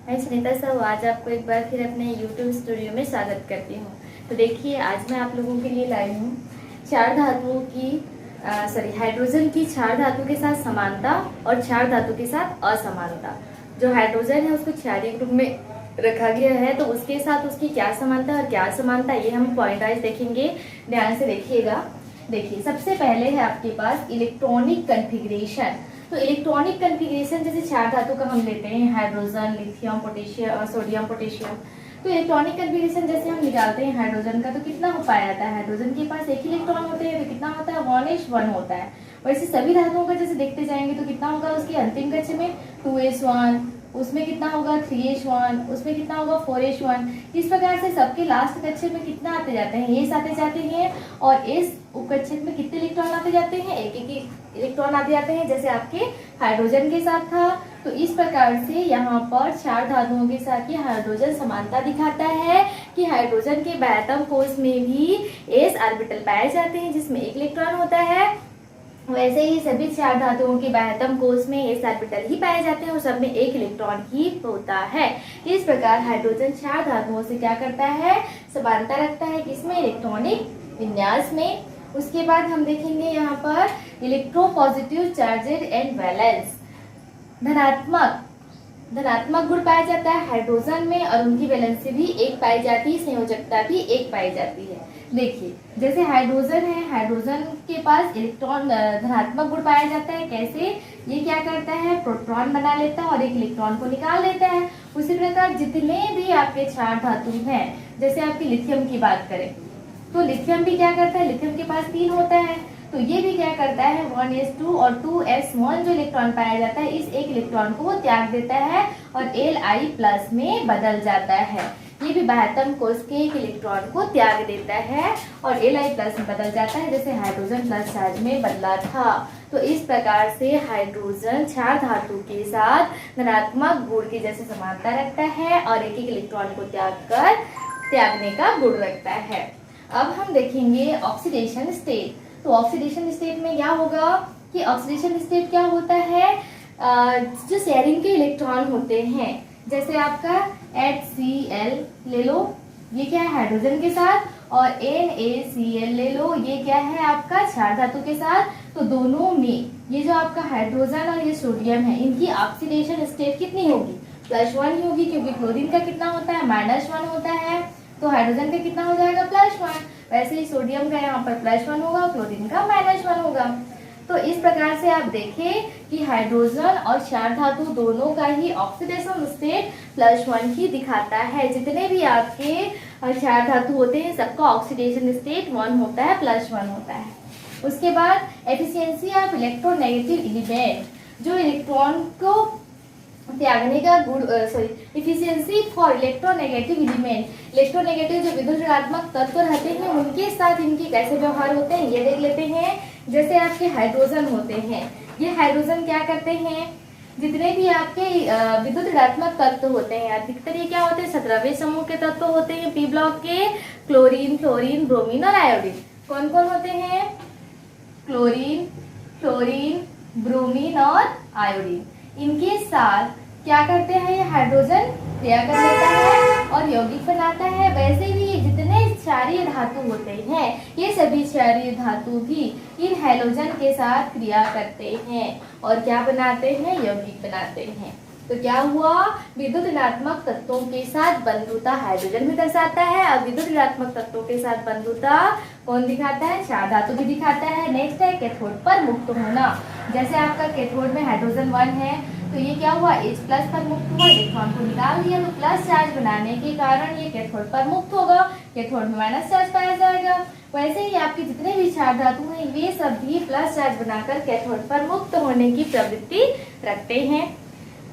मैं सुनीता साहू आज आपको एक बार फिर अपने YouTube स्टूडियो में स्वागत करती हूँ। तो देखिए आज मैं आप लोगों के लिए लाई हूँ चार धातुओं की हाइड्रोजन की चार धातु के साथ समानता और चार धातु के साथ असमानता। जो हाइड्रोजन है उसको क्षारीय ग्रुप में रखा गया है, तो उसके साथ उसकी क्या समानता और क्या असमानता ये हम पॉइंट वाइज देखेंगे। ध्यान से देखिएगा। देखिए सबसे पहले है आपके पास इलेक्ट्रॉनिक कन्फिग्रेशन। तो इलेक्ट्रॉनिक कन्फिग्रेशन जैसे चार धातु का हम लेते हैं hydrogen, lithium, potassium, sodium, potassium. तो इलेक्ट्रॉनिक कन्फिग्रेशन जैसे हम निकालते हैं हाइड्रोजन का, तो कितना हो पाया जाता है? हाइड्रोजन के पास एक ही इलेक्ट्रॉन होते हैं, तो कितना होता है? 1s1 होता है। वैसे सभी धातुओं का जैसे देखते जाएंगे तो कितना होगा उसके अंतिम कक्ष में 2s1, उसमें कितना होगा 3h1, उसमें कितना होगा 4h1। इस प्रकार से सबके लास्ट कक्षक में कितना आते जाते हैं? ये आते जाते हैं। और इस उपकक्षक में कितने इलेक्ट्रॉन आते जाते हैं? एक एक इलेक्ट्रॉन आते जाते हैं, जैसे आपके हाइड्रोजन के साथ था। तो इस प्रकार से यहाँ पर चार धातुओं के साथ ये हाइड्रोजन समानता दिखाता है कि हाइड्रोजन के बाह्यतम कोश में भी s ऑर्बिटल पाए जाते हैं जिसमें एक इलेक्ट्रॉन होता है। वैसे ही सभी चार धातुओं के बाह्यतम कोश में s ऑर्बिटल ही पाए जाते हैं और सब में एक इलेक्ट्रॉन ही होता है। इस प्रकार हाइड्रोजन चार धातुओं से क्या करता है? समानता रखता है किसमें? इलेक्ट्रॉनिक विन्यास में। उसके बाद हम देखेंगे यहाँ पर इलेक्ट्रोपॉजिटिव चार्जेड एंड वैलेंस। धनात्मक गुण पाया जाता है हाइड्रोजन में और उनकी वैलेंसी भी एक पाई जाती है, संयोजकता भी एक पाई जाती है। देखिए जैसे हाइड्रोजन है, हाइड्रोजन के पास इलेक्ट्रॉन धनात्मक गुण पाया जाता है। कैसे? ये क्या करता है? प्रोटॉन बना लेता है और एक इलेक्ट्रॉन को निकाल लेता है। उसी प्रकार जितने भी आपके चार धातु हैं, जैसे आपके लिथियम की बात करें तो लिथियम भी क्या करता है? लिथियम के पास 3 होता है, तो ये भी क्या करता है? 1s2 और 2s1 जो इलेक्ट्रॉन पाया जाता है इस एक इलेक्ट्रॉन को वो त्याग देता है और Li+ में बदल जाता है। ये भी बाह्यतम कोश के एक इलेक्ट्रॉन को त्याग देता है और Li+ में बदल जाता है, जैसे हाइड्रोजन प्लस चार्ज में बदला था। तो इस प्रकार से हाइड्रोजन चार धातु के साथ धनात्मक गुण की जैसे समानता रखता है और एक एक इलेक्ट्रॉन को त्यागने का गुण रखता है। अब हम देखेंगे ऑक्सीडेशन स्टेट। तो ऑक्सीडेशन स्टेट में क्या होगा कि ऑक्सीडेशन स्टेट क्या होता है? जो शेयरिंग के इलेक्ट्रॉन होते हैं, जैसे आपका HCl ले लो, ये क्या है? हाइड्रोजन के साथ, और NaCl ले लो, ये क्या है? आपका चार धातु के साथ। तो दोनों में ये जो आपका हाइड्रोजन और ये सोडियम है, इनकी ऑक्सीडेशन स्टेट कितनी होगी? +1 ही होगी, क्योंकि क्लोरीन का कितना होता है? -1 होता है। तो हाइड्रोजन का कितना हो जाएगा? +1। वैसे ही सोडियम का यहाँ पर +1 होगा, क्लोरीन का -1 होगा। तो इस प्रकार से आप देखें कि हाइड्रोजन और चार धातु दोनों का ही ऑक्सीडेशन स्टेट +1 ही दिखाता है। जितने भी आपके चार धातु होते हैं सबका ऑक्सीडेशन स्टेट 1 होता है, +1 होता है। उसके बाद एफिशिएंसी ऑफ इलेक्ट्रोनेगेटिव एलिमेंट, जो इलेक्ट्रॉन को त्यागने का गुण efficiency for electronegative element. Electronegative जो विद्युत ऋणात्मक तत्व रहते हैं उनके साथ इनके कैसे व्यवहार होते हैं ये देख लेते हैं। जैसे आपके हाइड्रोजन होते हैं, ये हाइड्रोजन क्या करते हैं? जितने भी आपके विद्युत ऋणात्मक तत्व होते हैं अधिकतर ये क्या होते हैं? 17वें समूह के तत्व होते हैं पी ब्लॉक के। क्लोरीन, फ्लोरीन, ब्रोमीन और आयोडीन। कौन कौन होते हैं? क्लोरीन, फ्लोरीन, ब्रोमीन और आयोडीन। इनके साथ क्या करते हैं? ये हाइड्रोजन क्रिया कर लेता है और यौगिक बनाता है। वैसे ही जितने क्षारीय धातु होते हैं ये सभी क्षारीय धातु भी इन हैलोजन के साथ क्रिया करते हैं और क्या बनाते हैं? यौगिक बनाते हैं। तो क्या हुआ? विद्युत ऋणात्मक तत्वों के साथ बंधुता हाइड्रोजन भी दर्शाता है और विद्युत ऋणात्मक तत्वों के साथ बंधुता कौन दिखाता है? चार धातु भी दिखाता है। नेक्स्ट है कैथोड पर मुक्त होना। जैसे आपका कैथोड में हाइड्रोजन 1 है, तो ये क्या हुआ? H+ पर मुक्त हुआ, इलेक्ट्रॉन को निकाल दिया, तो प्लस चार्ज बनाने के कारण ये कैथोड पर मुक्त होगा, कैथोड में माइनस चार्ज पाया जाएगा। वैसे ही आपके जितने भी चार धातु हैं वे सब भी प्लस चार्ज बनाकर कैथोड पर मुक्त होने की प्रवृत्ति रखते हैं।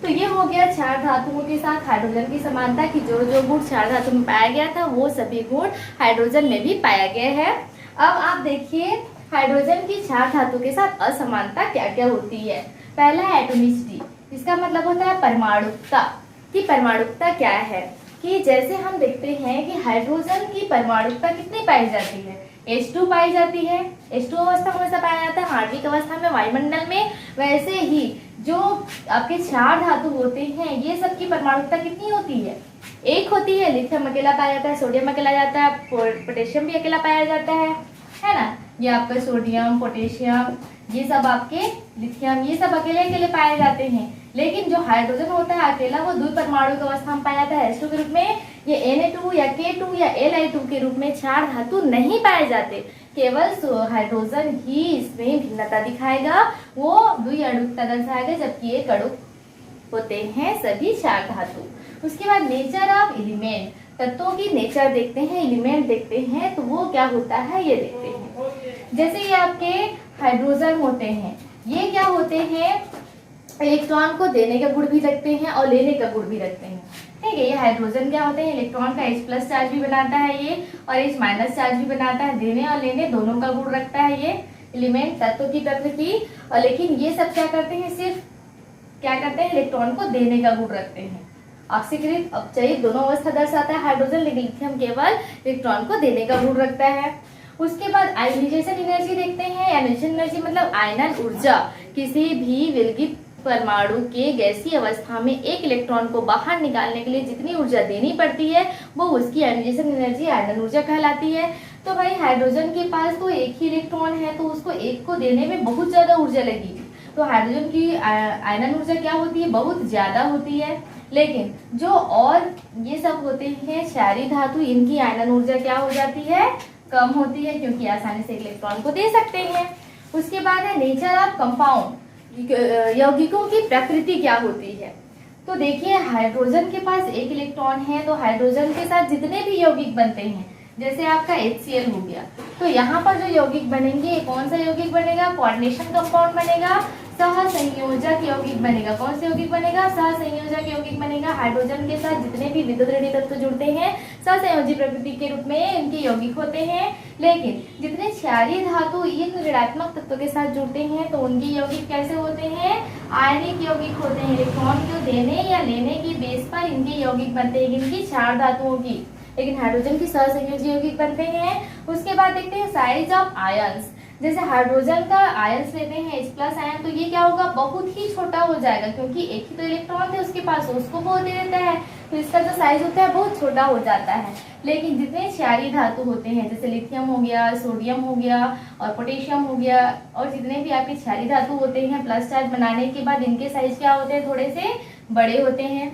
तो ये हो गया चार धातुओं के साथ हाइड्रोजन की समानता की जो जो गुण चार धातु में पाया गया था वो सभी गुण हाइड्रोजन में भी पाया गया है। अब आप देखिए हाइड्रोजन की चार धातु के साथ असमानता क्या क्या होती है। पहला है एटोमिसिटी, इसका मतलब होता है परमाणुकता। कि परमाणुकता क्या है कि जैसे हम देखते हैं कि हाइड्रोजन की परमाणुकता कितनी पाई जाती है? H2 पाई जाती है। H2 अवस्था में हमेशा पाया जाता है आणविक अवस्था में वायुमंडल में। वैसे ही जो आपके क्षार धातु होते हैं ये सब की परमाणुकता कितनी होती है? एक होती है। लिथियम अकेला पाया जाता है, सोडियम अकेला जाता है, पोटेशियम भी अकेला पाया जाता है ना। ये आपका सोडियम, पोटेशियम, ये सब आपके लिथियम, ये सब अकेले अकेले पाए जाते हैं। लेकिन जो हाइड्रोजन होता है अकेला, वो द्विपरमाणुक अवस्था में पाया जाता है, H2 के रूप में। ये Na2 या K2 या Li2 के रूप में क्षार धातु नहीं पाए जाते। केवल हाइड्रोजन ही इसमें भिन्नता दिखाएगा, वो द्विअणुकता दर्शाएगा, जबकि एक अणुक होते हैं सभी क्षार धातु। उसके बाद नेचर ऑफ एलिमेंट, तत्वों की नेचर देखते हैं, एलिमेंट देखते हैं, तो वो क्या होता है ये देखते हैं। जैसे ये आपके हाइड्रोजन होते हैं, ये क्या होते हैं? इलेक्ट्रॉन को देने का गुण भी रखते हैं और लेने का गुण भी रखते हैं। ठीक है, ये हाइड्रोजन क्या होते हैं? इलेक्ट्रॉन का H+ चार्ज भी बनाता है ये, और H- चार्ज भी बनाता है। देने और लेने दोनों का गुण रखता है ये एलिमेंट, तत्व की प्रकृति। और लेकिन ये सब क्या करते हैं? सिर्फ क्या करते हैं? इलेक्ट्रॉन को देने का गुण रखते हैं। ऑक्सीकृत अपचयित दोनों अवस्था दर्शाता है हाइड्रोजन, लेकिन लिथियम केवल इलेक्ट्रॉन को देने का गुण रखता है। उसके बाद आयनाइजेशन एनर्जी देखते हैं। आयनाइजेशन एनर्जी मतलब आयनन ऊर्जा। किसी भी विलगित परमाणु के गैसीय अवस्था में एक इलेक्ट्रॉन को बाहर निकालने के लिए जितनी ऊर्जा देनी पड़ती है वो उसकी आयनाइजेशन एनर्जी, आयनन ऊर्जा कहलाती है। तो भाई हाइड्रोजन के पास तो एक ही इलेक्ट्रॉन है, तो उसको एक को देने में बहुत ज्यादा ऊर्जा लगेगी। तो हाइड्रोजन की आयनन ऊर्जा क्या होती है? बहुत ज्यादा होती है। लेकिन जो और ये सब होते हैं क्षारीय धातु, इनकी आयनन ऊर्जा क्या हो जाती है? कम होती है, क्योंकि आसानी से इलेक्ट्रॉन को दे सकते हैं। उसके बाद है नेचर ऑफ कंपाउंड, यौगिकों की प्रकृति क्या होती है। तो देखिए हाइड्रोजन के पास एक इलेक्ट्रॉन है, तो हाइड्रोजन के साथ जितने भी यौगिक बनते हैं, जैसे आपका HCl हो गया, तो यहाँ पर जो यौगिक बनेंगे, कौन सा यौगिक बनेगा? कोऑर्डिनेशन कंपाउंड बनेगा, सहसंयोजक यौगिक बनेगा। कौन सा यौगिक बनेगा? सहसंयोजक यौगिक बनेगा। हाइड्रोजन के साथ जितने भी विद्युत ऋणात्मक तत्व जुड़ते हैं सहसंयोजी प्रकृति के रूप में इनके यौगिक होते हैं। लेकिन जितने क्षारीय धातु इन ऋणात्मक तत्वों के साथ जुड़ते हैं तो उनके यौगिक कैसे होते हैं? आयनिक यौगिक होते हैं। इलेक्ट्रॉन को देने या लेने की बेस पर इनके यौगिक बनते हैं, इनकी क्षार धातुओं की। लेकिन हाइड्रोजन की सहसंयोजी यौगिक बनते हैं। उसके बाद देखते हैं साइज ऑफ आयंस। जैसे हाइड्रोजन का आयंस लेते हैं H+ आयन, तो ये क्या होगा? बहुत ही छोटा हो जाएगा, क्योंकि एक ही तो इलेक्ट्रॉन थे उसके पास, उसको वो दे देता है, तो इसका जो साइज होता है बहुत छोटा हो जाता है। लेकिन जितने क्षारीय धातु होते हैं, जैसे लिथियम हो गया, सोडियम हो गया और पोटेशियम हो गया, और जितने भी आपके क्षारीय धातु होते हैं प्लस चार्ज बनाने के बाद इनके साइज क्या होते हैं? थोड़े से बड़े होते हैं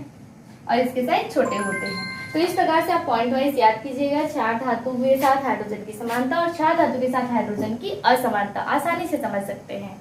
और इसके साइज छोटे होते हैं। तो इस प्रकार से आप पॉइंट वाइज याद कीजिएगा। क्षार धातु के साथ हाइड्रोजन की समानता और क्षार धातु के साथ हाइड्रोजन की असमानता आसानी से समझ सकते हैं।